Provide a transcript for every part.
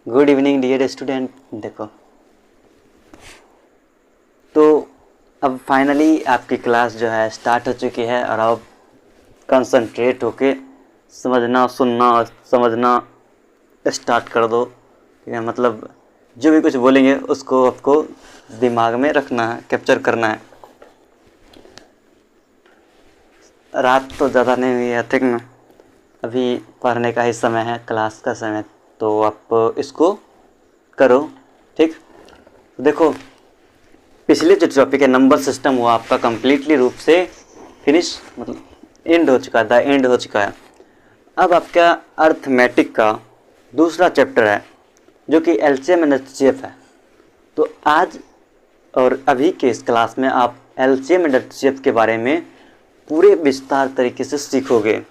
Good evening dear student. देखो तो अब फाइनली आपकी क्लास जो है स्टार्ट हो चुकी है और अब कंसंट्रेट होके समझना सुनना और समझना स्टार्ट कर दो। ठीक है, मतलब जो भी कुछ बोलेंगे उसको आपको दिमाग में रखना है, कैप्चर करना है। रात तो ज़्यादा नहीं हुई है, ठीक ना, अभी पढ़ने का ही समय है, क्लास का समय, तो आप इसको करो। ठीक, देखो पिछले जो टॉपिक है नंबर सिस्टम वो आपका कम्प्लीटली रूप से फिनिश मतलब एंड हो चुका था, एंड हो चुका है। अब आपका अर्थमेटिक का दूसरा चैप्टर है जो कि एलसीएम एंड एचसीएफ है। तो आज और अभी के इस क्लास में आप एलसीएम एंड एचसीएफ के बारे में पूरे विस्तार तरीके से सीखोगे।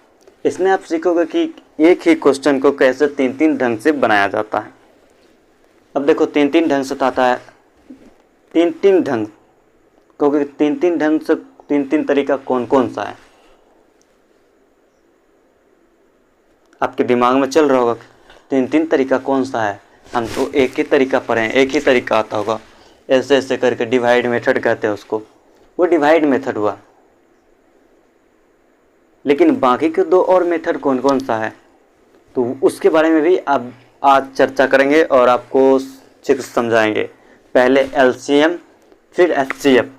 इसमें आप सीखोगे कि एक ही क्वेश्चन को कैसे तीन तीन ढंग से बनाया जाता है। अब देखो तीन तीन ढंग से आता है, तीन तीन ढंग, क्योंकि तीन तीन ढंग से तीन तीन तरीका कौन कौन सा है आपके दिमाग में चल रहा होगा। तीन तीन तरीका कौन सा है, हम तो एक ही तरीका पढ़े हैं, एक ही तरीका आता होगा, ऐसे ऐसे करके डिवाइड मेथड कहते हैं उसको, वो डिवाइड मेथड हुआ। लेकिन बाकी के दो और मेथड कौन कौन सा है तो उसके बारे में भी अब आज चर्चा करेंगे और आपको समझाएंगे। पहले एलसीएम फिर एचसीएफ।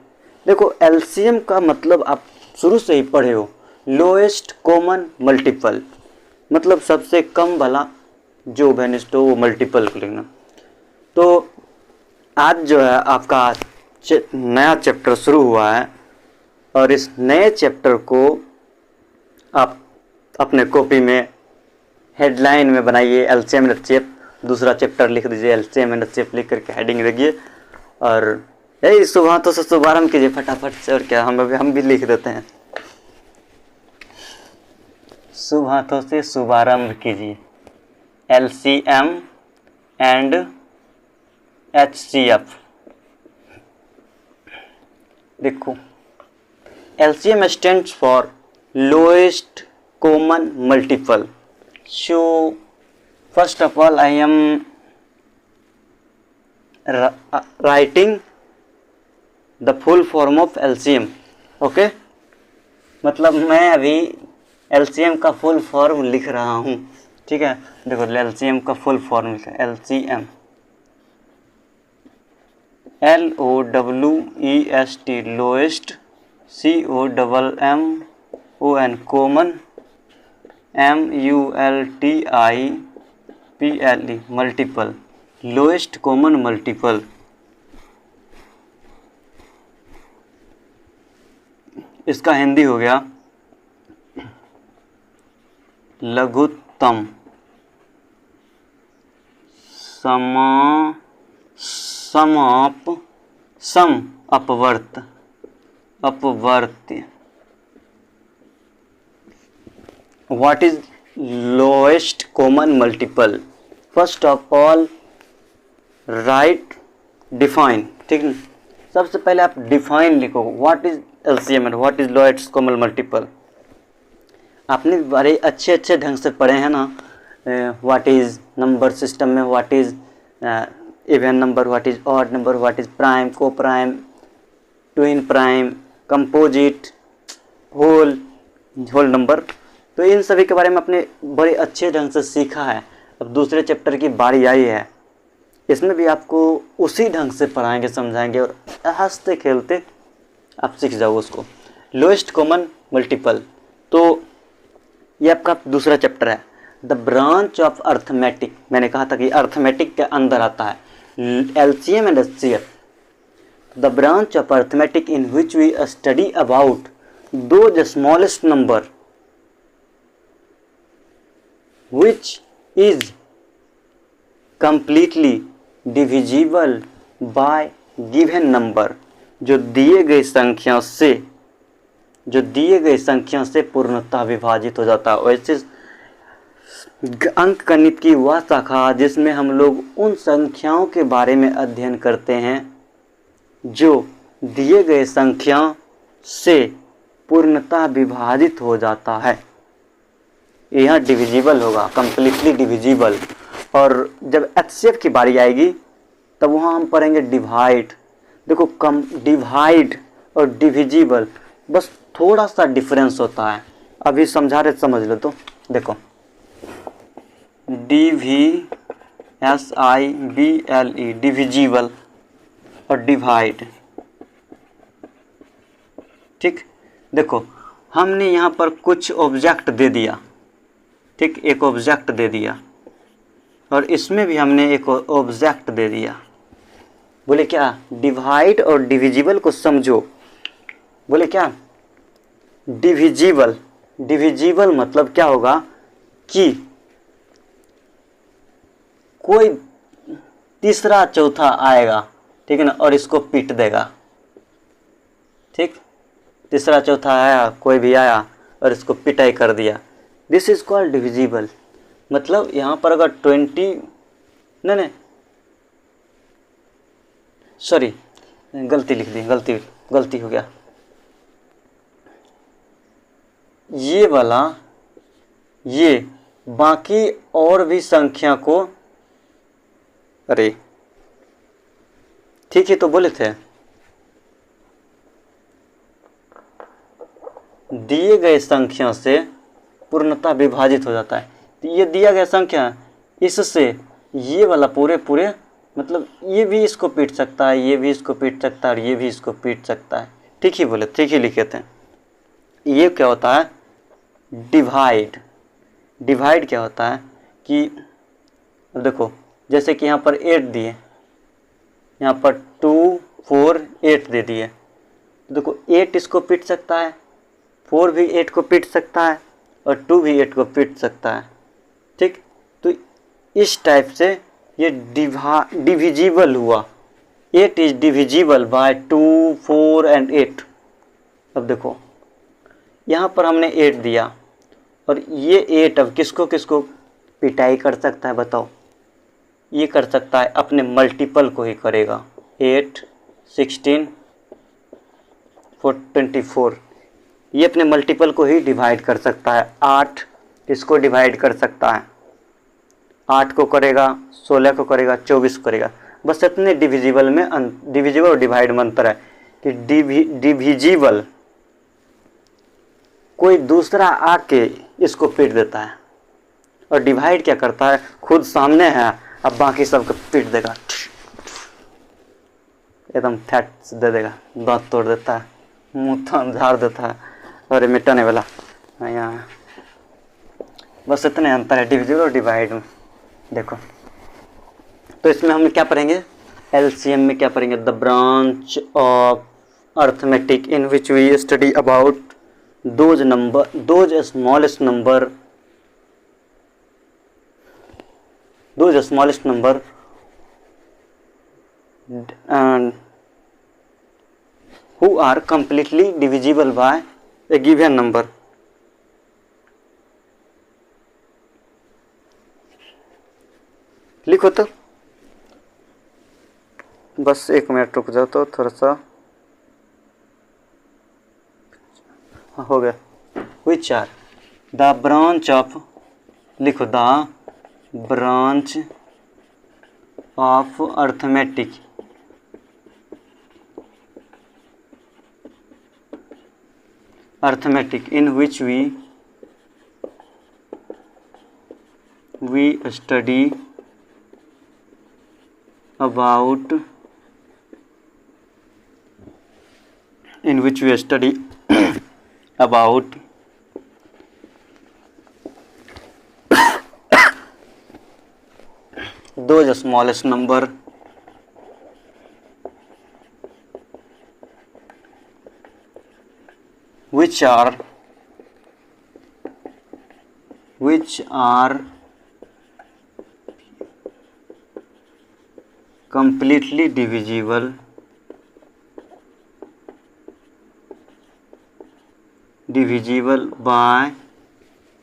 देखो एलसीएम का मतलब आप शुरू से ही पढ़े हो, लोएस्ट कॉमन मल्टीपल, मतलब सबसे कम वाला जो बेनिस्ट हो वो मल्टीपल को लिखना। तो आज जो है आपका नया चैप्टर शुरू हुआ है और इस नए चैप्टर को आप अपने कॉपी में हेडलाइन में बनाइए एलसीएम एंड एचसीएफ। दूसरा चैप्टर लिख दीजिए एलसीएम एंड एचसीएफ लिख करके हेडिंग रखिए और यही सुबह तो से शुभारंभ कीजिए फटाफट से। और क्या हम भी लिख देते हैं, शुभ हाथों से शुभारंभ कीजिए एलसीएम एंड एचसीएफ। देखो LCM stands for lowest common multiple. So first of all I am writing the full form of LCM. Okay, मतलब मैं अभी LCM का फुल फॉर्म लिख रहा हूँ। ठीक है, देखो LCM का फुल फॉर्म लिखा है LCM LOWEST lowest COMMON common MULTIPLE multiple, lowest common multiple. इसका हिंदी हो गया लघुत्तम अपवर्त्य। What is lowest common multiple? First of all write define। ठीक है, सबसे पहले आप डिफाइन लिखो what is LCM and what is lowest common multiple. आपने बड़े अच्छे अच्छे ढंग से पढ़े हैं ना, व्हाट इज नंबर सिस्टम में, what is even number, what is odd number, what is prime, coprime, twin prime, composite, whole number. तो इन सभी के बारे में आपने बड़े अच्छे ढंग से सीखा है। अब दूसरे चैप्टर की बारी आई है, इसमें भी आपको उसी ढंग से पढ़ाएंगे, समझाएंगे और हंसते खेलते आप सीख जाओ उसको। लोएस्ट कॉमन मल्टीपल, तो ये आपका दूसरा चैप्टर है। द ब्रांच ऑफ अर्थमेटिक, मैंने कहा था कि अर्थमेटिक के अंदर आता है LCM and HCF. The branch of arithmetic in which we study about दो smallest number which is completely divisible by given number। जो दिए गई संख्या से पूर्णतः विभाजित हो जाता है। वैसे अंक गणित की वह शाखा जिसमें हम लोग उन संख्याओं के बारे में अध्ययन करते हैं जो दिए गए संख्या से पूर्णतः विभाजित हो जाता है। यह डिविजिबल होगा, कंप्लीटली डिविजिबल। और जब HCF की बारी आएगी तब वहाँ हम पढ़ेंगे डिवाइड। देखो कम डिवाइड और डिविजिबल बस थोड़ा सा डिफरेंस होता है, अभी समझा रहे समझ लो। तो देखो DVSIBLE डिविजिबल और डिवाइड, ठीक। देखो हमने यहाँ पर कुछ ऑब्जेक्ट दे दिया, ठीक, एक ऑब्जेक्ट दे दिया और इसमें भी हमने एक ऑब्जेक्ट दे दिया। बोले क्या, डिवाइड और डिविजिबल को समझो। बोले क्या, डिविजिबल, डिविजिबल मतलब क्या होगा कि कोई तीसरा चौथा आएगा, ठीक है ना, और इसको पीट देगा, ठीक। तीसरा चौथा आया, कोई भी आया और इसको पिटाई कर दिया, दिस इज कॉल्ड डिविजिबल। मतलब यहाँ पर अगर 20 नहीं सॉरी गलती लिख दी, गलती हो गया। ये वाला ये बाकी और भी संख्या को, अरे ठीक है, तो बोले थे दिए गए संख्या से पूर्णतः विभाजित हो जाता है। तो ये दिया गया संख्या, इससे ये वाला पूरे मतलब ये भी इसको पीट सकता है, ये भी इसको पीट सकता है और ये भी इसको पीट सकता है, ठीक ही बोले, ठीक ही लिखे थे। ये क्या होता है, डिवाइड। डिवाइड क्या होता है कि देखो जैसे कि यहाँ पर 8 दिए, यहाँ पर 2 4 8 दे दिए, देखो 8 इसको पीट सकता है, 4 भी 8 को पीट सकता है और 2 भी 8 को पीट सकता है, ठीक। तो इस टाइप से ये डिविजिबल हुआ। 8 इज डिविजिबल बाय 2 4 एंड 8। अब देखो यहाँ पर हमने 8 दिया और ये 8 अब किसको किसको पिटाई कर सकता है बताओ। ये कर सकता है अपने मल्टीपल को ही करेगा, 8 16 24, ये अपने मल्टीपल को ही डिवाइड कर सकता है। 8 इसको डिवाइड कर सकता है, 8 को करेगा, 16 को करेगा, 24 को करेगा। बस इतने डिविजिबल में डिविजिबल और डिवाइड में अंतर है कि डिविजिबल कोई दूसरा आके इसको पीट देता है और डिवाइड क्या करता है, खुद सामने है अब बाकी सबको पीट देगा, एकदम फैट दे देगा, दांत तोड़ देता है, मुँह झाड़ देता है और मिटाने वाला यहाँ। बस इतने अंतर है डिविजिबल और डिवाइड में। देखो तो इसमें हम क्या पढ़ेंगे, एलसीएम में क्या पढ़ेंगे, the branch of arithmetic in which we study about those smallest number and who are completely divisible by a given number। लिखो तो, बस 1 मिनट रुक जाओ तो थोड़ा सा, हाँ हो गया। which are the branch of, लिखो the branch of arithmetic in which we study about about those smallest number which are completely divisible by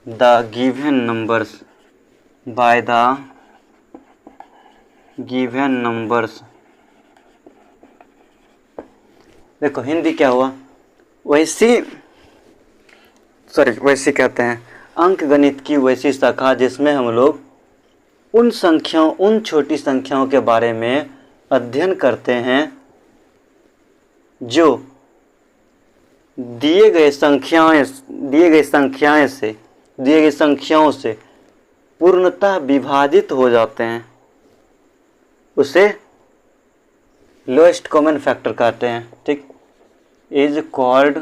the given numbers, देखो हिंदी क्या हुआ, वैसी कहते हैं अंक गणित की वैसी शाखा जिसमें हम लोग उन छोटी संख्याओं के बारे में अध्ययन करते हैं जो दिए गए संख्याओं से पूर्णतः विभाजित हो जाते हैं, उसे लोएस्ट कॉमन फैक्टर कहते हैं। ठीक, is called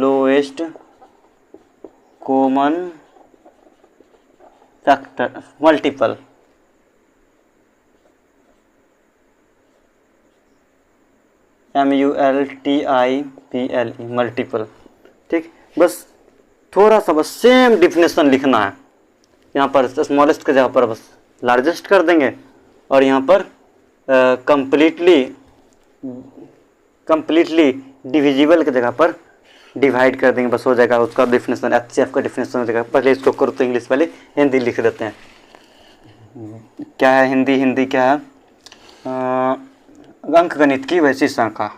lowest common factor multiple. MULTIPLE multiple. ठीक, बस थोड़ा सा बस सेम डिफिनेशन लिखना है। यहाँ पर स्मॉलेस्ट की जगह पर बस लार्जेस्ट कर देंगे और यहाँ पर कंप्लीटली डिविजिबल की जगह पर डिवाइड कर देंगे, बस हो जाएगा उसका डिफिनेशन। HCF का डिफिनेशन हो जाएगा। पहले इसको करो तो इंग्लिश, पहले हिंदी लिख देते हैं। क्या है हिंदी क्या है? अंकगणित की वैसी शाखा।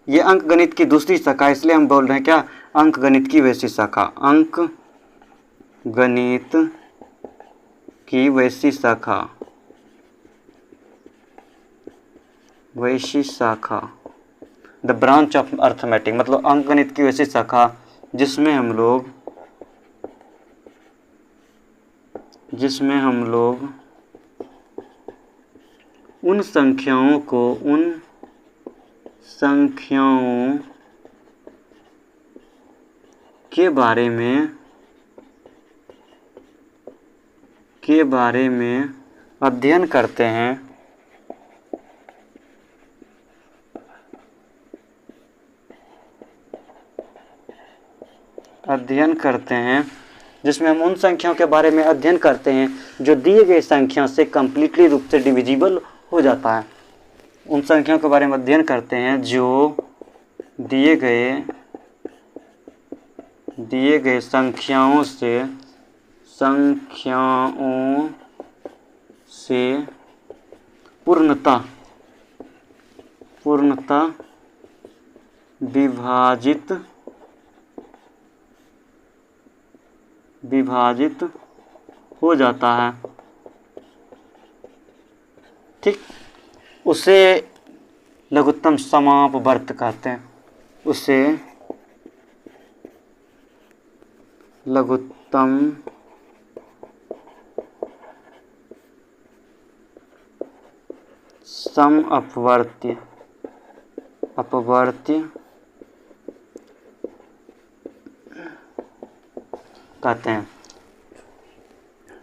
ये अंकगणित की दूसरी शाखा, इसलिए हम बोल रहे हैं क्या, अंकगणित की वैसी शाखा। अंकगणित की वैसी शाखा, द ब्रांच ऑफ अर्थमेटिक, मतलब अंकगणित की वैसी शाखा जिसमें हम लोग उन संख्याओं के बारे में अध्ययन करते हैं जिसमें हम उन संख्याओं के बारे में अध्ययन करते हैं जो दिए गए संख्या से कंप्लीटली रूप से डिविजिबल हो जाता है। उन संख्याओं के बारे में अध्ययन करते हैं जो दिए गए संख्याओं से पूर्णतः विभाजित हो जाता है। ठीक, उसे लघुत्तम समापवर्त कहते हैं। उसे लघुत्तम समअपवर्त्य कहते हैं।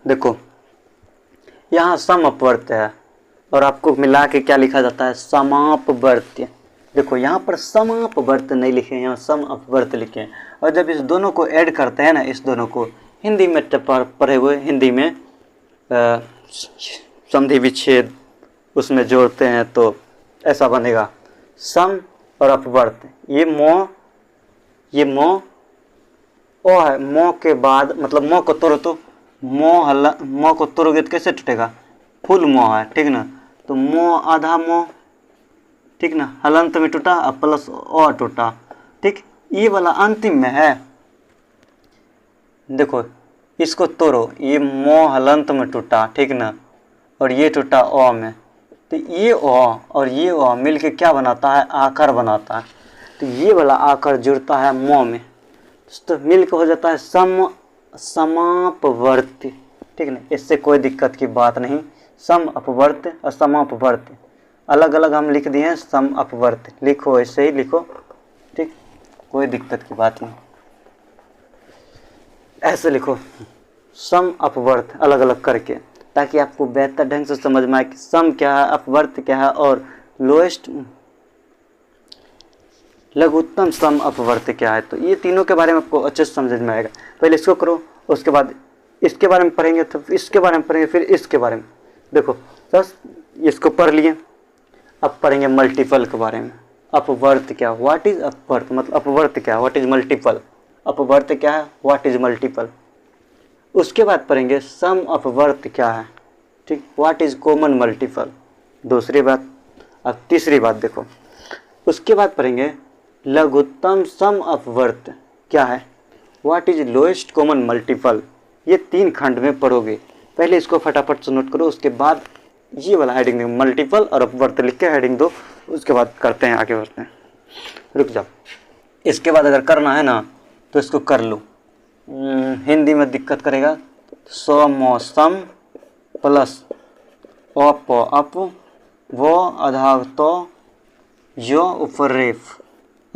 देखो यहाँ समअपवर्त्य है और आपको मिला के क्या लिखा जाता है, समापवर्त्य। देखो यहाँ पर समापवर्त्य नहीं लिखे, यहाँ समअपवर्त्य लिखे हैं। और जब इस दोनों को ऐड करते हैं ना, इस दोनों को हिंदी में पढ़े हुए, हिंदी में संधि विच्छेद उसमें जोड़ते हैं तो ऐसा बनेगा सम और अपवर्त्य। ये मो ओ है, मो के बाद मतलब मो को तोड़ो तो मो को तोड़ोगे तो कैसे टूटेगा, फुल मो है। ठीक ना, तो मो आधा मो, ठीक ना, हलंत में टूटा और प्लस ओ टूटा। ठीक, ये वाला अंतिम में है। देखो इसको तोड़ो, ये मो हलंत में टूटा, ठीक ना, और ये टूटा ओ में, तो ये ओ और ये ओ मिल के क्या बनाता है, आकार बनाता है। तो ये वाला आकार जुड़ता है मो में, तो मिल के हो जाता है समापवर्त्य। ठीक ना, इससे कोई दिक्कत की बात नहीं। सम अपवर्त्य और समापवर्त्य अलग अलग हम लिख दिए हैं। सम अपवर्त्य लिखो, ऐसे ही लिखो। ठीक, कोई दिक्कत की बात नहीं, ऐसे लिखो सम अपवर्त्य अलग अलग करके, ताकि आपको बेहतर ढंग से समझ में आए कि सम क्या है, अपवर्त्य क्या है और लोएस्ट लघुत्तम सम अपवर्त्य क्या है। तो ये तीनों के बारे में आपको अच्छे से समझ में आएगा। पहले इसको करो, उसके बाद इसके बारे में पढ़ेंगे, तो इसके बारे में पढ़ेंगे, फिर इसके बारे में। देखो बस इसको पढ़ लिए, अब पढ़ेंगे मल्टीपल के बारे में। अपवर्त्य क्या, व्हाट इज अपवर्त्य, मतलब अपवर्त्य क्या, व्हाट इज मल्टीपल। अपवर्त्य क्या है, व्हाट इज मल्टीपल। उसके बाद पढ़ेंगे सम अपवर्त्य क्या है, ठीक, व्हाट इज कॉमन मल्टीपल, दूसरी बात। अब तीसरी बात देखो, उसके बाद पढ़ेंगे लघुत्तम सम अपवर्त्य क्या है, what is lowest common multiple. ये 3 खंड में पढ़ोगे। पहले इसको फटाफट से नोट करो, उसके बाद ये वाला हेडिंग दो, मल्टीपल और अपवर्त लिख के हेडिंग दो, उसके बाद करते हैं, आगे बढ़ते हैं। रुक जाओ, इसके बाद अगर करना है ना तो इसको कर लो। हिंदी में दिक्कत करेगा। समौसम प्लस अप अप वो अधा तो यो उपरेफ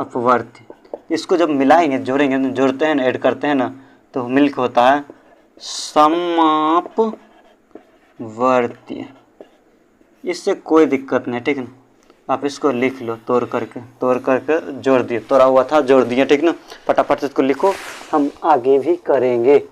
अपवर्त, इसको जब मिलाएंगे, जोड़ेंगे, जोड़ते हैं ना, ऐड करते हैं ना, तो मिलकर होता है समापवर्ती। इससे कोई दिक्कत नहीं, ठीक है ना। आप इसको लिख लो, तोड़ करके जोड़ दिए, तोड़ा हुआ था जोड़ दिए, ठीक ना। फटाफट से इसको लिखो, हम आगे भी करेंगे।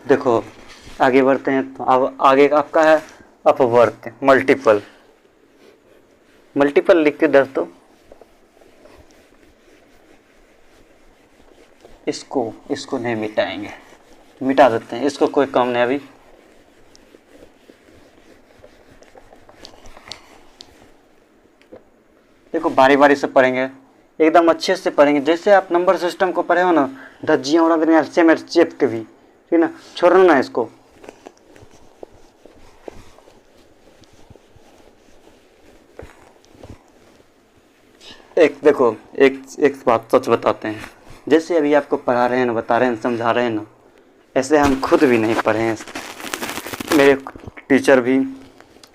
देखो आगे बढ़ते हैं। तो अब आगे आपका है अपवर्त, मल्टीपल। मल्टीपल लिख के दोस्तों, इसको नहीं मिटाएंगे, मिटा देते हैं, इसको कोई काम नहीं अभी। देखो बारी बारी से पढ़ेंगे, एकदम अच्छे से पढ़ेंगे, जैसे आप नंबर सिस्टम को पढ़े हो ना, धज्जियाँ उड़ा देने सेम चेप के भी, ठीक ना, छोड़ना ना इसको। एक देखो, एक बात सच बताते हैं, जैसे अभी आपको पढ़ा रहे हैं ना, बता रहे हैं, समझा रहे हैं ना, ऐसे हम खुद भी नहीं पढ़े हैं। मेरे टीचर भी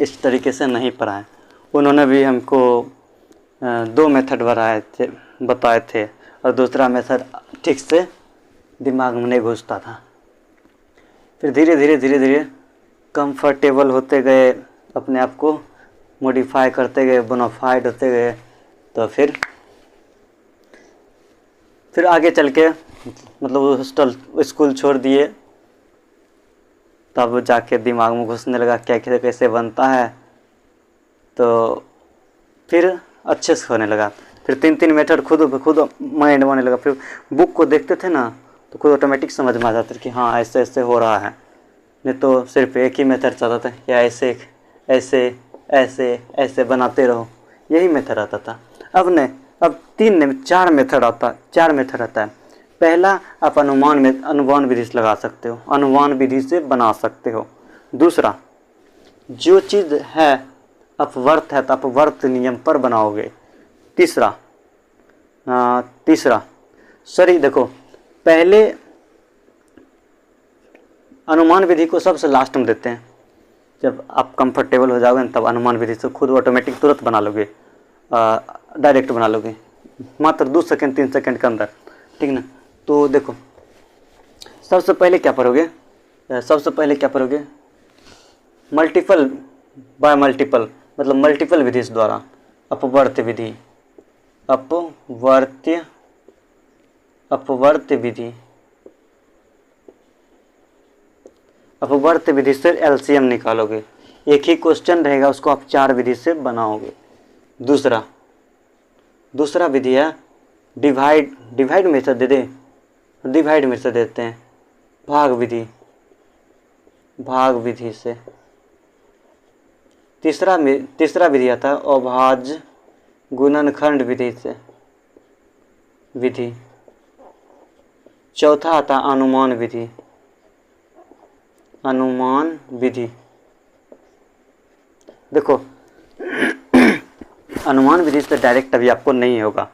इस तरीके से नहीं पढ़ाए, उन्होंने भी हमको 2 मेथड बताए थे, और दूसरा मेथड ठीक से दिमाग में नहीं घुसता था। फिर धीरे धीरे कंफर्टेबल होते गए, अपने आप को मॉडिफाई करते गए, बोनाफाइड होते गए, तो फिर आगे चल के मतलब हॉस्टल स्कूल छोड़ दिए, तब जाके दिमाग में घुसने लगा क्या कैसे बनता है, तो फिर अच्छे से होने लगा। फिर 3 मेथड खुद माइंड में आने लगा। फिर बुक को देखते थे ना, तो खुद ऑटोमेटिक समझ में आ जाता था कि हाँ ऐसे ऐसे हो रहा है, नहीं तो सिर्फ एक ही मेथड चलता था, या ऐसे ऐसे ऐसे ऐसे बनाते रहो, यही मेथड आता था। अब नहीं, अब 4 मेथड आता है। पहला, आप अनुमान विधि से लगा सकते हो, अनुमान विधि से बना सकते हो। दूसरा, जो चीज़ है अपवर्त है तो अपवर्त नियम पर बनाओगे। तीसरा सॉरी देखो, पहले अनुमान विधि को सबसे लास्ट में देते हैं। जब आप कंफर्टेबल हो जाओगे तब अनुमान विधि से खुद ऑटोमेटिक तुरंत बना लोगे, डायरेक्ट बना लोगे, मात्र 2 सेकंड 3 सेकंड के अंदर, ठीक ना। तो देखो सबसे पहले क्या पढ़ोगे, मल्टीपल बाय मल्टीपल, मतलब मल्टीपल विधि द्वारा अपवर्त विधि, अपवर्त विधि से एलसीएम निकालोगे। एक ही क्वेश्चन रहेगा, उसको आप 4 विधि से बनाओगे। दूसरा विधि है डिवाइड मेथड डिवाइड मेथड देते हैं, भाग विधि से। तीसरा विधि आता है अभाज्य गुणनखंड विधि से विधि। चौथा आता है अनुमान विधि। देखो अनुमान विधि से डायरेक्ट अभी आपको नहीं होगा,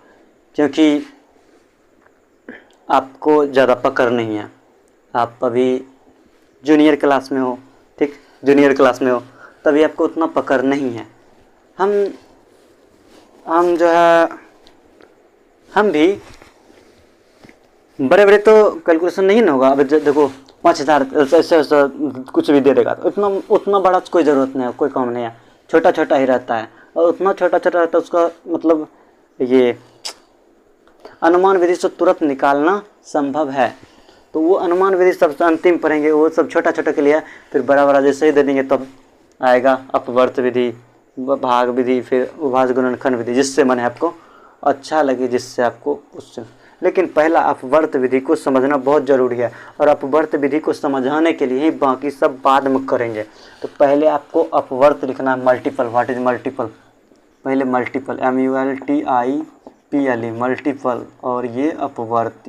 क्योंकि आपको ज़्यादा पकड़ नहीं है, आप अभी जूनियर क्लास में हो, ठीक, जूनियर क्लास में हो, तभी आपको उतना पकड़ नहीं है। हम जो है हम भी बड़े बड़े तो कैलकुलेशन नहीं ना होगा। अब देखो 5000 ऐसे कुछ भी दे देगा तो उतना बड़ा कोई ज़रूरत नहीं है, कोई काम नहीं है, छोटा छोटा ही रहता है। और उतना छोटा छोटा रहता है उसका मतलब ये अनुमान विधि से तुरंत निकालना संभव है। तो वो अनुमान विधि सबसे अंतिम पढ़ेंगे, वो सब छोटा छोटा के लिए है। फिर बड़ा बड़ा जैसे ही दे देंगे तब आएगा अपवर्त विधि, भाग विधि, फिर विभाज्य गुणनखंड विधि, जिससे मैंने आपको अच्छा लगे, जिससे आपको उससे। लेकिन पहला अपवर्त विधि को समझना बहुत ज़रूरी है, और अपवर्त विधि को समझाने के लिए ही बाकी सब बाद में करेंगे। तो पहले आपको अपवर्त लिखना है, मल्टीपल। What is multiple? पहले मल्टीपल, MULTIPLE, मल्टीपल, और ये अपवर्त।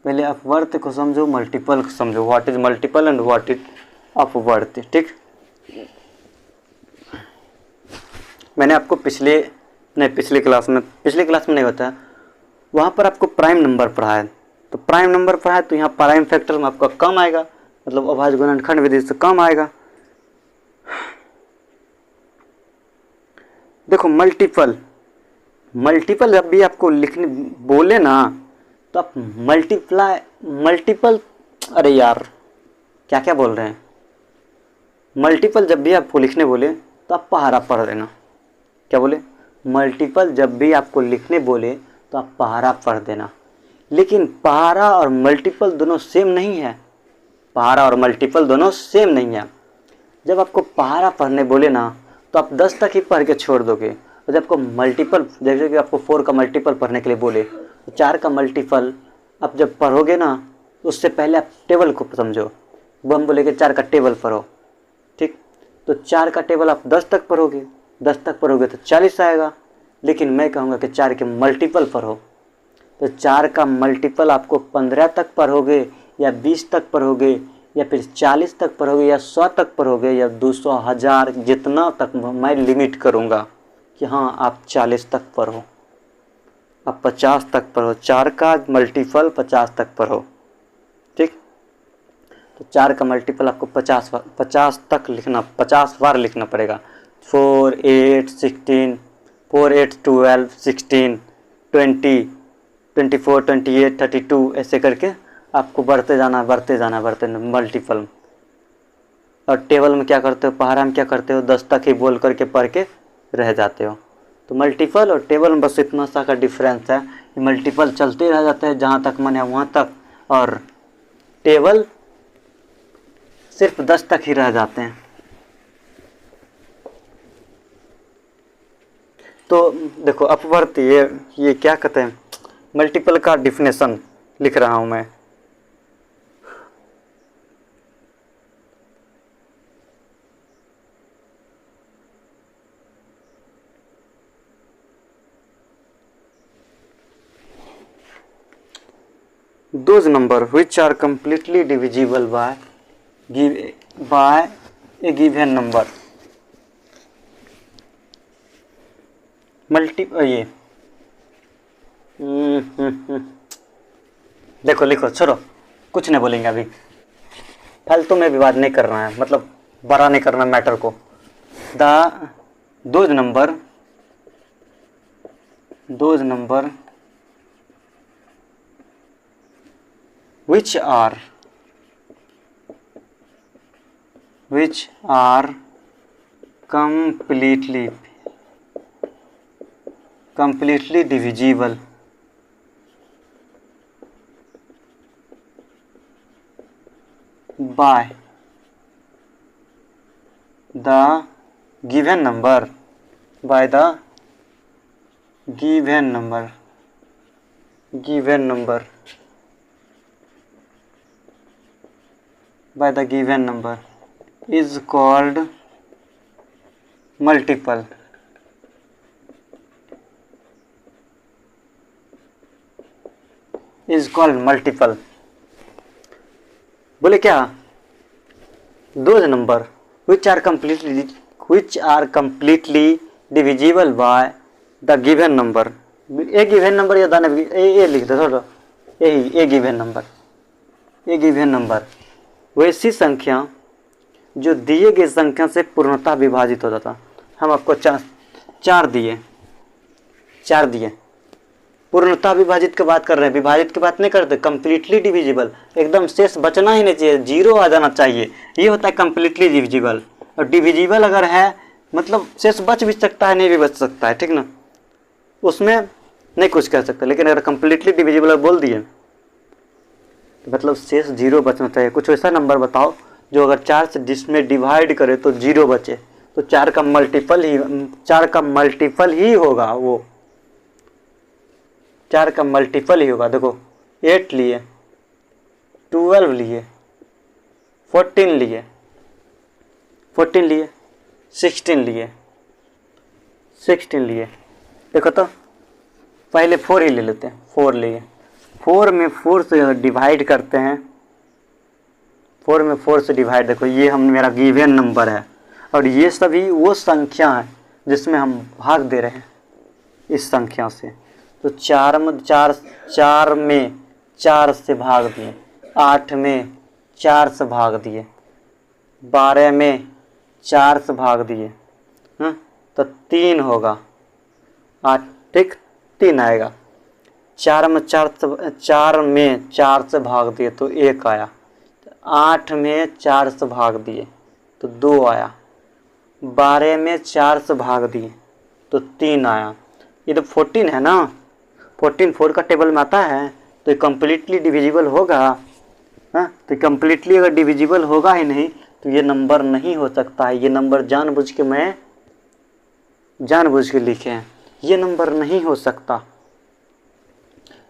पहले अपवर्त को समझो, मल्टीपल को समझो। What is multiple and what is अपवर्त। ठीक, मैंने आपको पिछले क्लास में नहीं होता, वहाँ पर आपको प्राइम नंबर पढ़ा है। तो प्राइम नंबर पढ़ा है तो यहाँ प्राइम फैक्टर में आपका कम आएगा, मतलब अभाज्य गुणनखंड विधि से कम आएगा। देखो मल्टीपल जब भी आपको लिखने बोले ना तो आप मल्टीपल, अरे यार क्या क्या बोल रहे हैं। मल्टीपल जब भी आपको लिखने बोले तो आप पहाड़ा पढ़ देना। क्या बोले? मल्टीपल जब भी आपको लिखने बोले तो आप पहाड़ा पढ़ देना। लेकिन पहाड़ा और मल्टीपल दोनों सेम नहीं है। पहाड़ा और मल्टीपल दोनों सेम नहीं है। जब आपको पहाड़ा पढ़ने बोले ना तो आप 10 तक ही पढ़ के छोड़ दोगे। और जब आपको मल्टीपल, जैसे कि आपको 4 का मल्टीपल पढ़ने के लिए बोले तो 4 का मल्टीपल आप जब पढ़ोगे ना उससे पहले आप टेबल को समझो। वो हम बोले कि 4 का टेबल पढ़ो। ठीक, तो 4 का टेबल आप 10 तक पढ़ोगे, 10 तक पढ़ोगे तो 40 आएगा। लेकिन मैं कहूँगा कि 4 के मल्टीपल पढ़ो। तो 4 का मल्टीपल आपको 15 तक पढ़ोगे या 20 तक पढ़ोगे या फिर 40 तक पढ़ोगे या 100 तक पढ़ोगे या 200, 1000, जितना तक मैं लिमिट करूँगा कि हाँ आप 40 तक पढ़ो, आप 50 तक पढ़ो। 4 का मल्टीपल 50 तक पढ़ो। ठीक, तो 4 का मल्टीपल आपको 50 तक लिखना, 50 बार लिखना पड़ेगा। 4, 8, 16, 4, 8, 12, 16, 20, 24, 28, 32, ऐसे करके आपको बढ़ते जाना मल्टीपल। और टेबल में क्या करते हो, पहाड़ा में क्या करते हो, 10 तक ही बोल करके पढ़ के रह जाते हो। तो मल्टीपल और टेबल में बस इतना सा का डिफरेंस है कि मल्टीपल चलते रह जाते हैं जहाँ तक मन है वहाँ तक, और टेबल सिर्फ 10 तक ही रह जाते हैं। तो देखो अपवर्त, ये क्या कहते हैं, मल्टीपल का डिफिनेशन लिख रहा हूँ मैं। Those number which are completely divisible by a given number, ये देखो लिखो, छोड़ो, कुछ नहीं बोलेंगे अभी, फालतू में विवाद नहीं करना है, मतलब बड़ा नहीं करना मैटर को। Those number which are completely divisible by the given number, by the given number is called multiple. Is called multiple. बोले क्या, those number which are completely divisible by the given number. A given number या दाने ए लिख दो, छोड़ो, यही ए given number वैसी संख्या जो दिए गए संख्या से पूर्णतः विभाजित हो जाता। हम आपको 4 4 दिए। पूर्णतः विभाजित की बात कर रहे हैं, विभाजित की बात नहीं करते। कंप्लीटली डिविजिबल, एकदम शेष बचना ही नहीं चाहिए, 0 आ जाना चाहिए, ये होता है कंप्लीटली डिविजिबल। और डिविजिबल अगर है मतलब शेष बच भी सकता है, नहीं भी बच सकता है, ठीक ना, उसमें नहीं कुछ कह सकते। लेकिन अगर कंप्लीटली डिविजिबल बोल दिए तो मतलब शेष 0 बचना चाहिए। कुछ ऐसा नंबर बताओ जो अगर 4 से जिसमें डिवाइड करे तो 0 बचे, तो 4 का मल्टीपल ही होगा, वो 4 का मल्टीपल ही होगा। देखो 8 लिए, 12 लिए, 14 लिए, 16 लिए, 16 लिए। देखो तो पहले 4 ही ले लेते हैं, 4 लिए, 4 में 4 से डिवाइड करते हैं, 4 में 4 से डिवाइड, देखो ये हम मेरा गिवन नंबर है और ये सभी वो संख्या है जिसमें हम भाग दे रहे हैं इस संख्या से। तो 4 में 4 से भाग दिए, 8 में 4 से भाग दिए, 12 में 4 से भाग दिए, तो 3 होगा, 8 ठीक 3 आएगा। 4 में 4 से भाग दिए तो 1 आया, 8 में 4 से भाग दिए तो 2 आया, 12 में 4 से भाग दिए तो 3 आया। ये तो 14 है ना, 14 4 का टेबल में आता है, तो ये कम्प्लीटली डिविजिबल होगा। हाँ, तो कम्प्लीटली अगर डिविजिबल होगा ही नहीं तो ये नंबर नहीं हो सकता है। ये नंबर जानबूझ के लिखे हैं, ये नंबर नहीं हो सकता।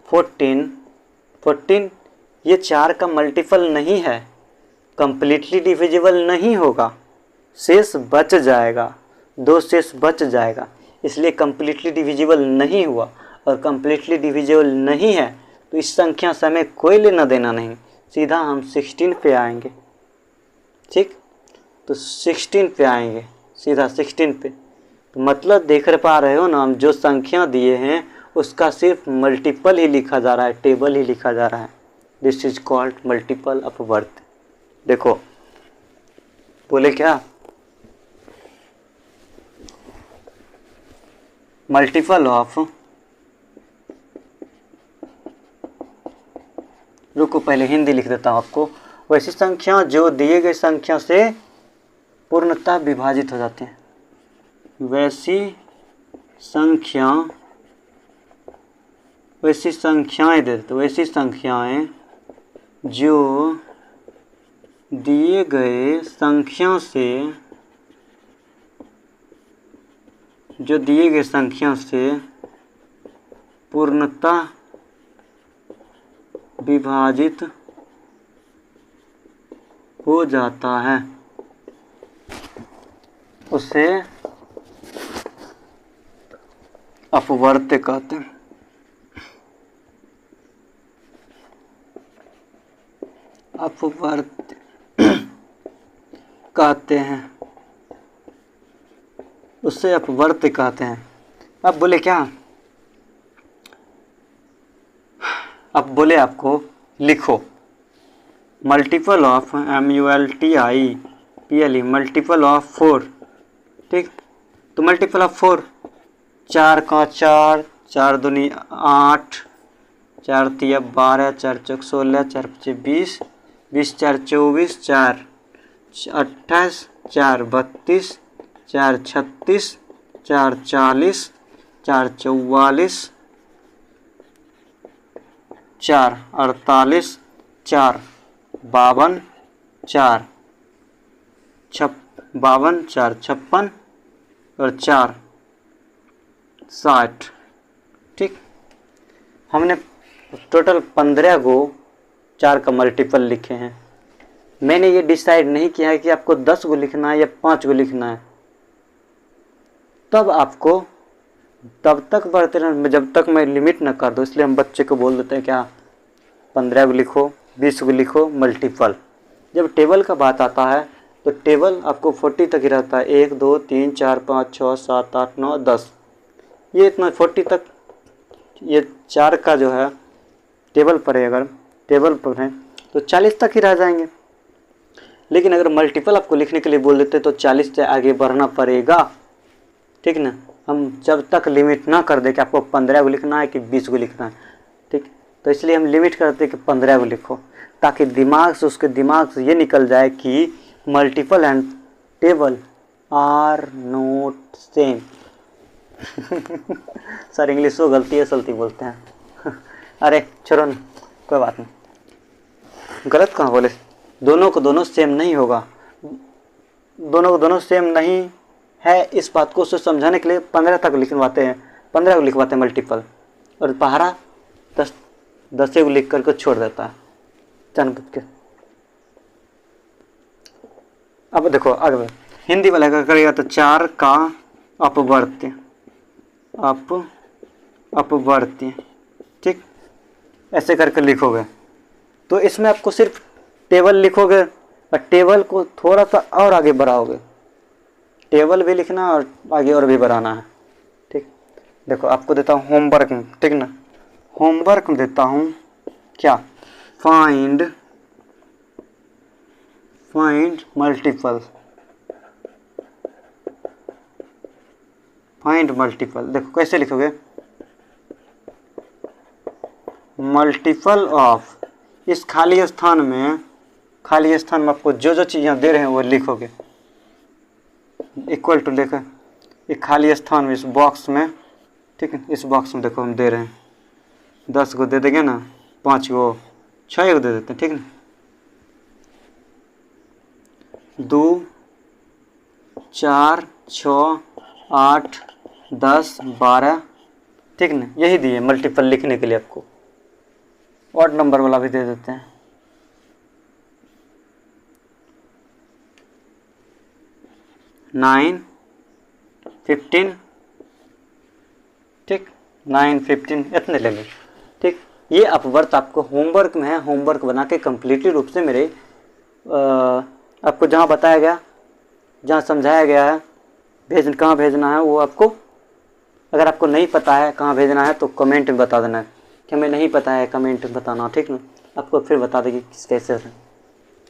14 ये 4 का मल्टीपल नहीं है, कम्प्लीटली डिविजिबल नहीं होगा, शेष बच जाएगा, 2 शेष बच जाएगा, इसलिए कम्प्लीटली डिविजिबल नहीं हुआ। और कम्प्लीटली डिविजिबल नहीं है तो इस संख्या से हमें कोई लेना देना नहीं, सीधा हम 16 पे आएंगे। ठीक, तो 16 पे आएंगे, सीधा 16 पे। तो मतलब देख पा रहे हो ना, हम जो संख्या दिए हैं उसका सिर्फ मल्टीपल ही लिखा जा रहा है, टेबल ही लिखा जा रहा है। This is called multiple of worth. देखो बोले क्या, मल्टीपल ऑफ, रुको पहले हिंदी लिख देता हूँ आपको। वैसी संख्या जो दिए गए संख्या से पूर्णतः विभाजित हो जाते हैं। वैसी संख्याएं दे देते, वैसी संख्याएं जो दिए गए संख्या से पूर्णतः विभाजित हो जाता है, उसे अपवर्त्य कहते हैं। अपवर्त्य कहते हैं, उससे अपवर्त्य कहते हैं। अब बोले क्या, अब बोले आपको लिखो multiple of MULTIPLE multiple of 4। ठीक, तो मल्टीपल ऑफ 4, 4 का 4, 4 दूनी 8, 4 तिया 12, 4 चौक 16, 4 पचे 20, 20 4 24, 4 28, 4 32, 4 36, 4 40, 4 44, 4 48, 4 52, 4 52, 4 56 और 4 60। ठीक, हमने टोटल 15 गो 4 का मल्टीपल लिखे हैं। मैंने ये डिसाइड नहीं किया है कि आपको 10 गो लिखना है या 5 गो लिखना है। तब आपको तब तक बढ़ते रहना जब तक मैं लिमिट न कर दूँ, इसलिए हम बच्चे को बोल देते हैं क्या 15 गो लिखो, 20 गो लिखो मल्टीपल। जब टेबल का बात आता है तो टेबल आपको 40 तक ही रहता है, 1 2 3 4 5 6 7 8 9 10, ये इतना 40 तक। ये 4 का जो है टेबल पर है, अगर टेबल पर है तो 40 तक ही रह जाएंगे। लेकिन अगर मल्टीपल आपको लिखने के लिए बोल देते तो 40 से आगे बढ़ना पड़ेगा। ठीक ना, हम जब तक लिमिट ना कर दे कि आपको 15 को लिखना है कि 20 को लिखना है, ठीक, तो इसलिए हम लिमिट करते हैं कि 15 को लिखो, ताकि दिमाग से, उसके दिमाग से ये निकल जाए कि multiple and table are not same. Sir English तो गलती है, सलती बोलते हैं। अरे छोड़ो न, कोई बात नहीं, गलत कहाँ बोले, दोनों को दोनों सेम नहीं होगा, दोनों को दोनों सेम नहीं है, इस बात को उससे समझाने के लिए 15 तक लिखवाते हैं, 15 को लिखवाते हैं मल्टीपल, और 10 को लिख करके छोड़ देता है जान के। अब देखो आगे हिंदी वाला क्या करेगा, तो 4 का अपवर्त्य, अपवर्त्य, ठीक, ऐसे करके लिखोगे। तो इसमें आपको सिर्फ टेबल लिखोगे और टेबल को थोड़ा सा और आगे बढ़ाओगे, टेबल भी लिखना और आगे और भी बढ़ाना है, ठीक। देखो आपको देता हूँ होमवर्क, ठीक ना, होमवर्क में देता हूँ क्या, फाइंड मल्टीपल, फाइंड मल्टीपल। देखो कैसे लिखोगे, मल्टीपल ऑफ, इस खाली स्थान में आपको जो जो चीज़ें दे रहे हैं वो लिखोगे, इक्वल टू लेकर एक खाली स्थान में, इस बॉक्स में, ठीक है, इस बॉक्स में देखो हम दे रहे हैं 10 को दे देंगे ना, 5 को, 6 को दे देते हैं, ठीक है, 2 4 6 8 10 12, ठीक ना, यही दिए मल्टीपल लिखने के लिए। आपको ऑड नंबर वाला भी दे देते हैं, 9 15, ठीक, 9 15 इतने ले लो, ठीक। ये अपवर्त आपको होमवर्क में है, होमवर्क बना के कम्प्लीटली रूप से मेरे आपको जहाँ बताया गया, जहाँ समझाया गया है कहाँ भेजना है, वो आपको, अगर आपको नहीं पता है कहाँ भेजना है तो कमेंट में बता देना कि हमें नहीं पता है, कमेंट में बताना, ठीक ना, आपको फिर बता देगी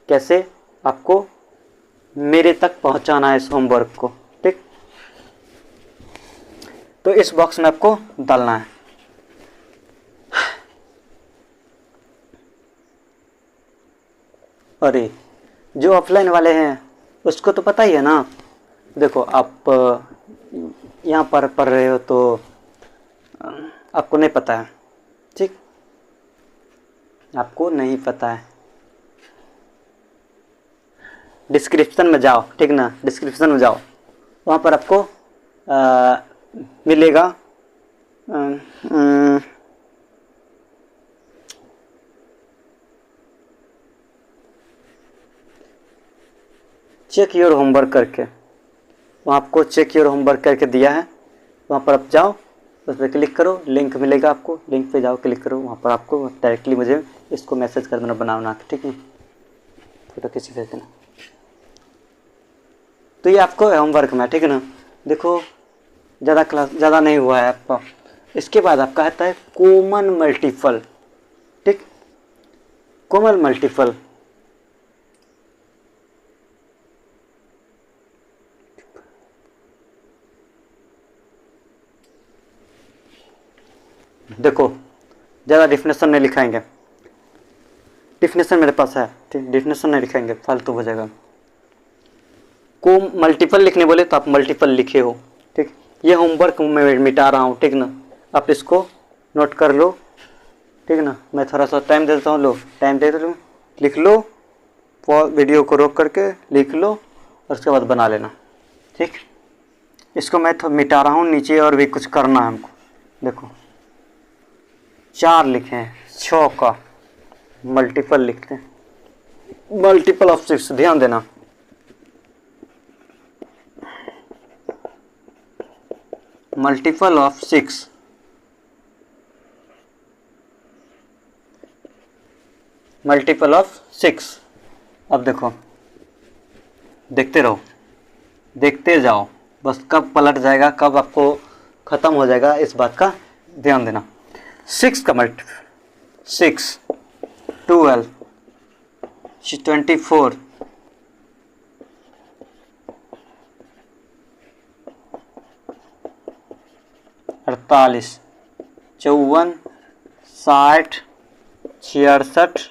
कैसे आपको मेरे तक पहुँचाना है इस होमवर्क को, ठीक। तो इस बॉक्स में आपको डालना है। अरे जो ऑफलाइन वाले हैं उसको तो पता ही है ना, देखो आप यहाँ पर पढ़ रहे हो तो आपको नहीं पता है, ठीक, आपको नहीं पता है, डिस्क्रिप्शन में जाओ, ठीक ना, डिस्क्रिप्शन में जाओ, वहाँ पर आपको मिलेगा चेक योर होमवर्क करके, वहाँ आपको चेक योर होमवर्क करके दिया है, वहाँ पर आप जाओ, उस पर क्लिक करो, लिंक मिलेगा आपको, लिंक पे जाओ, क्लिक करो, वहाँ पर आपको डायरेक्टली मुझे इसको मैसेज कर देना, बना के, ठीक है, फोटो खींच भेज देना। तो ये आपको होमवर्क में, ठीक है ना। देखो ज़्यादा नहीं हुआ है आपका। इसके बाद आपका आता है कॉमन मल्टीपल, ठीक, कॉमन मल्टीपल। देखो ज़्यादा डिफिनेशन नहीं लिखाएंगे, डिफिनेशन मेरे पास है, ठीक, डिफिनेशन नहीं लिखाएंगे, फालतू हो जाएगा। को मल्टीपल लिखने बोले तो आप मल्टीपल लिखे हो, ठीक। ये होमवर्क मैं मिटा रहा हूँ, ठीक ना, आप इसको नोट कर लो, ठीक ना। मैं थोड़ा सा टाइम दे देता हूँ, लो टाइम दे दो, लिख लो, वीडियो को रोक करके लिख लो और उसके बाद बना लेना, ठीक। इसको मैं मिटा रहा हूँ, नीचे और भी कुछ करना है हमको। देखो 4 लिखे हैं, 6 का मल्टीपल लिखते हैं, मल्टीपल ऑफ 6, ध्यान देना। Multiple of 6, multiple of 6। अब देखो, देखते रहो, देखते जाओ, बस कब पलट जाएगा, कब आपको ख़त्म हो जाएगा, इस बात का ध्यान देना। 6 का मल्टीपल, 6 12 24 28 48, 54, 60, 66,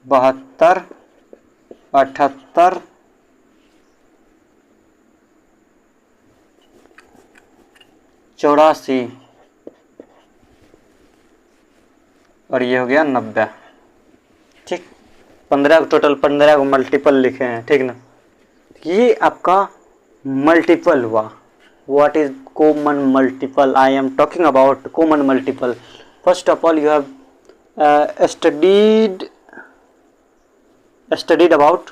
72, 78, 84 और ये हो गया 90। ठीक, 15 टोटल 15 को मल्टीपल लिखे हैं, ठीक ना। ये आपका मल्टीपल हुआ। What is common multiple? I am talking about common multiple. First of all you have studied about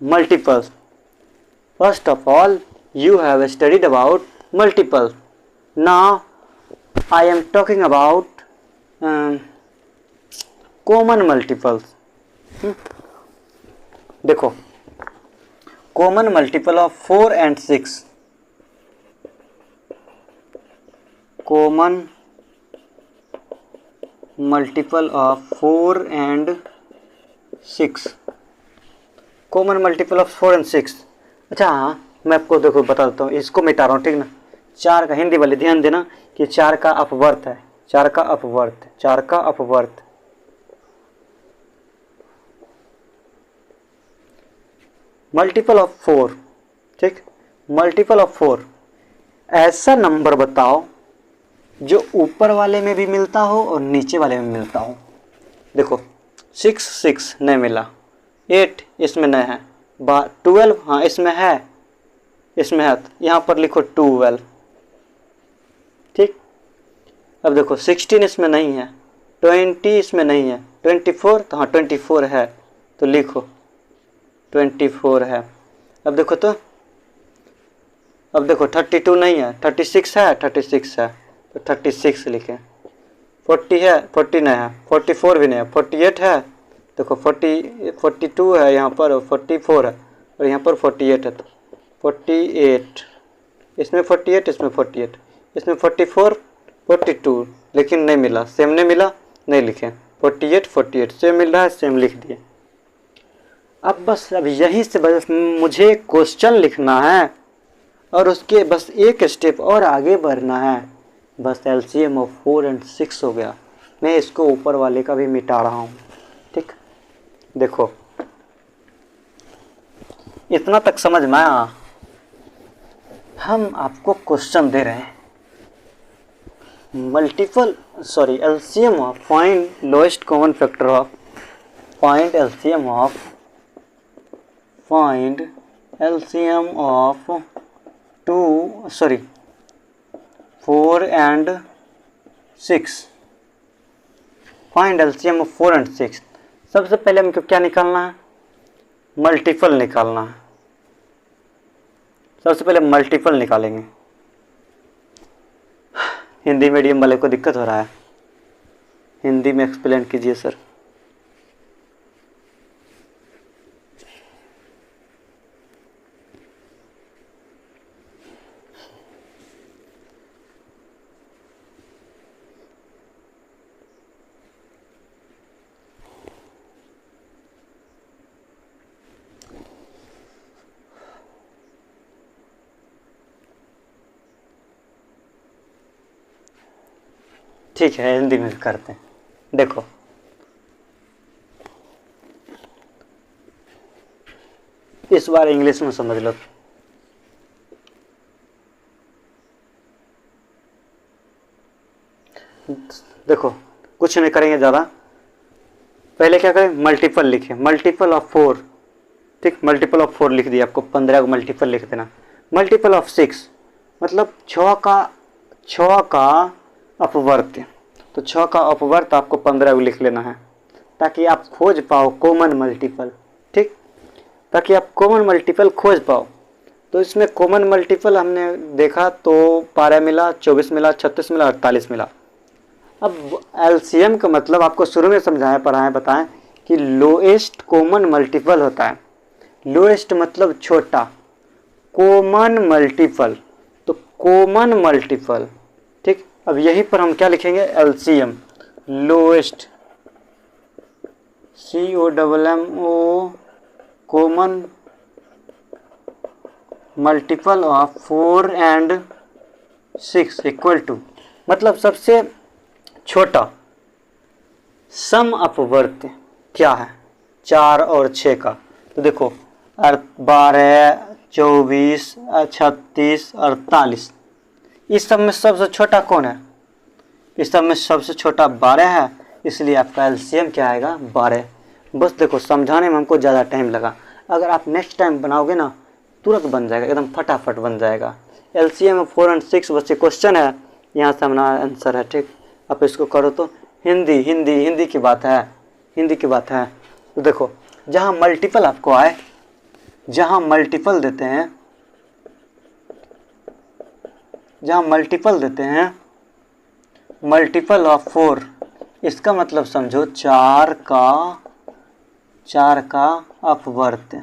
multiples. First of all you have studied about multiples. Now I am talking about common multiples. देखो, common multiple of 4 and 6, common multiple of 4 and 6, common multiple of 4 and 6। अच्छा हाँ, मैं आपको देखो बता देता हूँ, इसको मिटा रहा हूँ, ठीक ना। 4 का हिंदी वाले ध्यान देना कि 4 का अपवर्त है, 4 का अपवर्त, 4 का अपवर्त। मल्टीपल ऑफ 4, ठीक, मल्टीपल ऑफ 4, ऐसा नंबर बताओ जो ऊपर वाले में भी मिलता हो और नीचे वाले में मिलता हो। देखो 6 नहीं मिला, 8 इसमें नहीं है, 12 हाँ इसमें है, इसमें है, यहाँ पर लिखो 12, ठीक। अब देखो 16 इसमें नहीं है, 20 इसमें नहीं है, 24 तो हाँ 24 है तो लिखो 24 है। अब देखो तो, अब देखो 32 नहीं है, 36 है, 36 है तो 36 लिखें। 40 है, 40 नहीं है, 44 भी नहीं है, 48 है, देखो 42 है यहाँ पर, और 44 है और यहाँ पर 48 है तो 48, इसमें 48, इसमें 48, इसमें 44, 42, लेकिन नहीं मिला, सेम नहीं मिला, नहीं लिखे। 48 48 सेम मिल रहा है, सेम लिख दिए। अब बस अब यहीं से बस मुझे क्वेश्चन लिखना है और उसके बस एक स्टेप और आगे बढ़ना है, बस एलसीएम ऑफ 4 and 6 हो गया। मैं इसको ऊपर वाले का भी मिटा रहा हूँ, ठीक। देखो इतना तक समझ में आया। हम आपको क्वेश्चन दे रहे हैं, multiple sorry LCM of, find lowest common factor of, find LCM of, find LCM of 4 and 6, find LCM of 4 and 6। सबसे पहले हमको क्या निकालना है? मल्टीपल निकालना है। सबसे पहले मल्टीपल निकालेंगे। हिंदी मीडियम वाले को दिक्कत हो रहा है, हिंदी में एक्सप्लेन कीजिए सर। ठीक है, हिंदी में करते हैं। देखो इस बार इंग्लिश में समझ लो। देखो कुछ नहीं करेंगे ज़्यादा, पहले क्या करें, मल्टीपल लिखें, मल्टीपल ऑफ 4, ठीक, मल्टीपल ऑफ 4 लिख दिया। आपको 15 को मल्टीपल लिख देना। मल्टीपल ऑफ 6 मतलब 6 का अपवर्त, तो 6 का अपवर्त आपको 15 को लिख लेना है ताकि आप खोज पाओ कॉमन मल्टीपल, ठीक, ताकि आप कॉमन मल्टीपल खोज पाओ। तो इसमें कॉमन मल्टीपल हमने देखा तो 12 मिला, 24 मिला, 36 मिला, 48 मिला। अब एलसीएम का मतलब आपको शुरू में समझाया पढ़ाएं बताएं कि लोएस्ट कॉमन मल्टीपल होता है। लोएस्ट मतलब छोटा, कॉमन मल्टीपल तो कॉमन मल्टीपल, ठीक। अब यहीं पर हम क्या लिखेंगे, LCM, lowest, COMMO, common multiple of 4 and 6 equal to, मतलब सबसे छोटा सम अपवर्त क्या है 4 और 6 का। तो देखो 12, 24, 36, 48, इस सब में सबसे छोटा कौन है? इस सब में सबसे छोटा 12 है, इसलिए आपका एलसीएम क्या आएगा 12। बस देखो समझाने में हमको ज़्यादा टाइम लगा, अगर आप नेक्स्ट टाइम बनाओगे ना तुरंत बन जाएगा, एकदम फटाफट बन जाएगा। एलसीएम में 4 और 6 बच्चे क्वेश्चन है, यहाँ से हमारा आंसर है। ठीक, आप इसको करो तो हिंदी की बात है, हिंदी की बात है। तो देखो जहाँ मल्टीपल आपको आए, जहाँ मल्टीपल देते हैं, जहाँ मल्टीपल देते हैं मल्टीपल ऑफ 4, इसका मतलब समझो 4 का अपवर्त,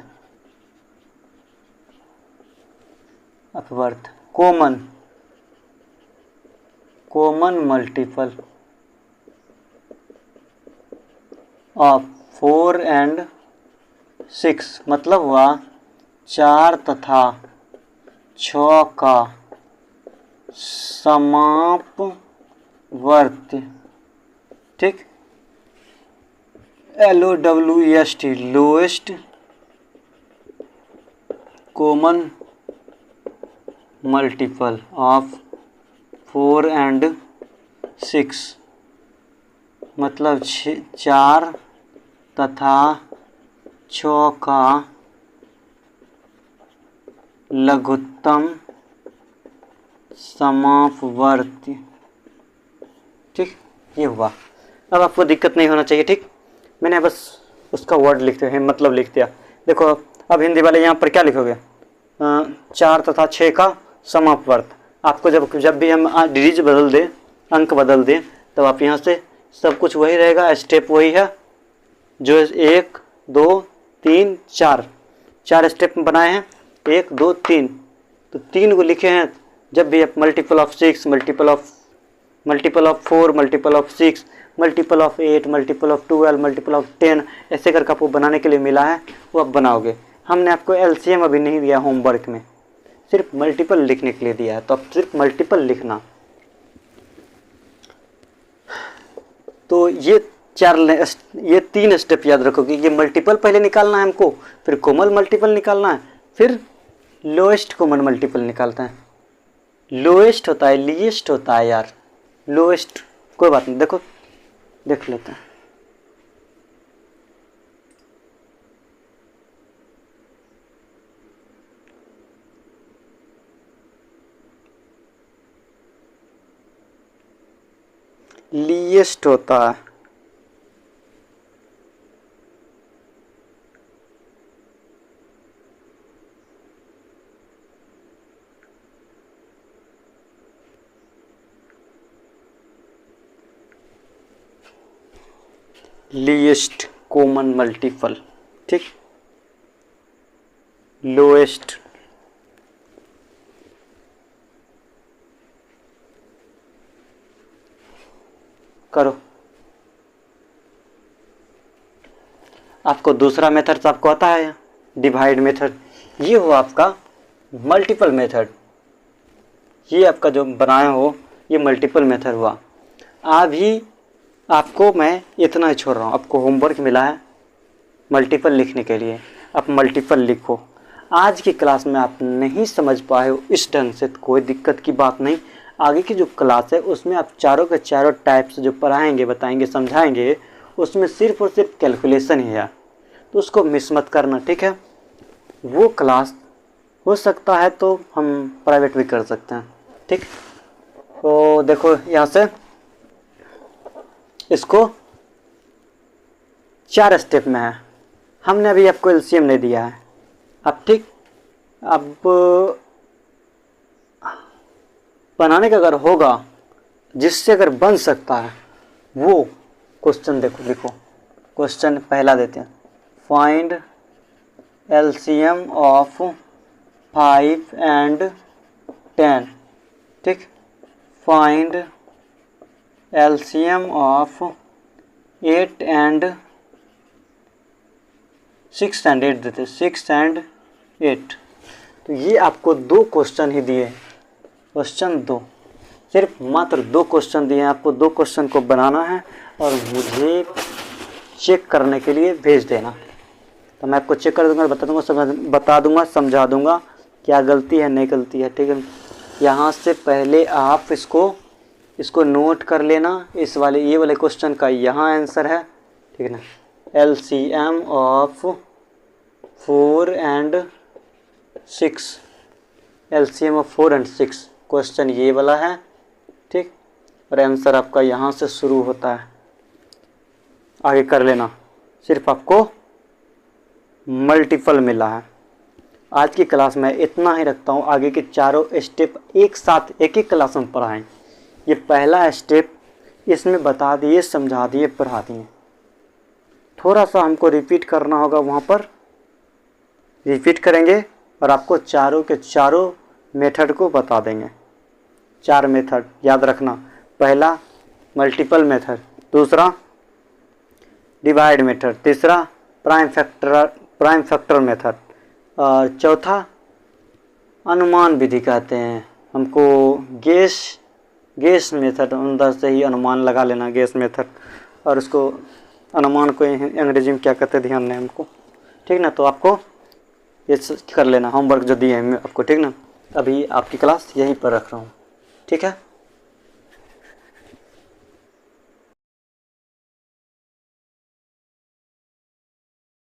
कॉमन मल्टीपल ऑफ 4 एंड 6, मतलब हुआ 4 तथा 6 का समापवर्त। ठीक, LOWEST, lowest common multiple of 4 and 6, मतलब 4 तथा 6 का लघुत्तम समापवर्ती। ठीक, ये हुआ। अब आपको दिक्कत नहीं होना चाहिए। ठीक, मैंने बस उसका वर्ड लिखते हैं, मतलब लिख दिया। देखो अब हिंदी वाले यहाँ पर क्या लिखोगे, 4 तथा 6 का समापवर्त। आपको जब भी हम डिजिट बदल दें, अंक बदल दें, तब आप यहाँ से सब कुछ वही रहेगा, स्टेप वही है जो 1 2 3 4 स्टेप में बनाए हैं। 1 2 3, तो 3 को लिखे हैं। जब भी आप multiple of 6, multiple of 4, multiple of 6, multiple of 8, multiple of 12, multiple of 10, ऐसे करके आपको बनाने के लिए मिला है, वो आप बनाओगे। हमने आपको एलसीएम अभी नहीं दिया होमवर्क में, सिर्फ मल्टीपल लिखने के लिए दिया है, तो आप सिर्फ मल्टीपल लिखना। तो ये 3 स्टेप याद रखोगे। ये मल्टीपल पहले निकालना है हमको, फिर कॉमन मल्टीपल निकालना है, फिर लोएस्ट कॉमन मल्टीपल निकालता है। लोएस्ट होता है, लीस्ट होता है यार, लोएस्ट कोई बात नहीं। देखो देख लेते हैं। लीस्ट होता है, लीस्ट कॉमन मल्टीपल। ठीक, लोएस्ट करो। आपको दूसरा मेथड तो आपको आता है, डिवाइड मेथड। ये हुआ आपका मल्टीपल मेथड, ये आपका जो बनाए हो ये मल्टीपल मेथड हुआ। अभी आपको मैं इतना ही छोड़ रहा हूँ, आपको होमवर्क मिला है मल्टीपल लिखने के लिए, आप मल्टीपल लिखो। आज की क्लास में आप नहीं समझ पाए हो इस ढंग से, तो कोई दिक्कत की बात नहीं। आगे की जो क्लास है उसमें आप चारों के चारों टाइप्स जो पढ़ाएंगे, बताएंगे, समझाएंगे, उसमें सिर्फ और सिर्फ कैलकुलेशन ही है, तो उसको मिस मत करना। ठीक है, वो क्लास हो सकता है तो हम प्राइवेट भी कर सकते हैं। ठीक, तो देखो यहाँ से इसको 4 स्टेप में है, हमने अभी आपको एलसीएम नहीं दिया है। अब ठीक, अब बनाने का अगर होगा, जिससे अगर बन सकता है वो क्वेश्चन देखो, लिखो। क्वेश्चन पहला देते हैं, फाइंड एलसीएम ऑफ 5 एंड 10। ठीक, find LCM of 8 and 6 and 8 देते, 6 एंड 8। तो ये आपको 2 क्वेश्चन ही दिए हैं, क्वेश्चन 2, सिर्फ मात्र 2 क्वेश्चन दिए हैं आपको। 2 क्वेश्चन को बनाना है और मुझे चेक करने के लिए भेज देना। तो मैं आपको चेक कर दूंगा, बता दूंगा, समझा दूंगा क्या गलती है नहीं गलती है, ठीक है। यहाँ से पहले आप इसको नोट कर लेना। इस वाले ये वाले क्वेश्चन का यहाँ आंसर है, ठीक है ना। LCM of 4 and 6, LCM of 4 and 6 question ये वाला है, ठीक। और आंसर आपका यहाँ से शुरू होता है, आगे कर लेना। सिर्फ आपको मल्टीपल मिला है। आज की क्लास में इतना ही रखता हूँ, आगे के चारों स्टेप एक साथ एक एक क्लास में पढ़ाएं। ये पहला स्टेप इसमें बता दिए, समझा दिए, पढ़ा दिए। थोड़ा सा हमको रिपीट करना होगा, वहाँ पर रिपीट करेंगे और आपको चारों के चारों मेथड को बता देंगे। 4 मेथड याद रखना। पहला मल्टीपल मेथड, दूसरा डिवाइड मेथड, तीसरा प्राइम फैक्टर मेथड, और चौथा अनुमान विधि कहते हैं हमको, गेस मेथड, अंदर से ही अनुमान लगा लेना, गेस मेथड। और उसको अनुमान को अंग्रेजी में क्या कहते हैं ध्यान नहीं हमको, ठीक ना। तो आपको ये कर लेना, होमवर्क जो दिए हैं आपको, ठीक ना। अभी आपकी क्लास यहीं पर रख रहा हूँ, ठीक है।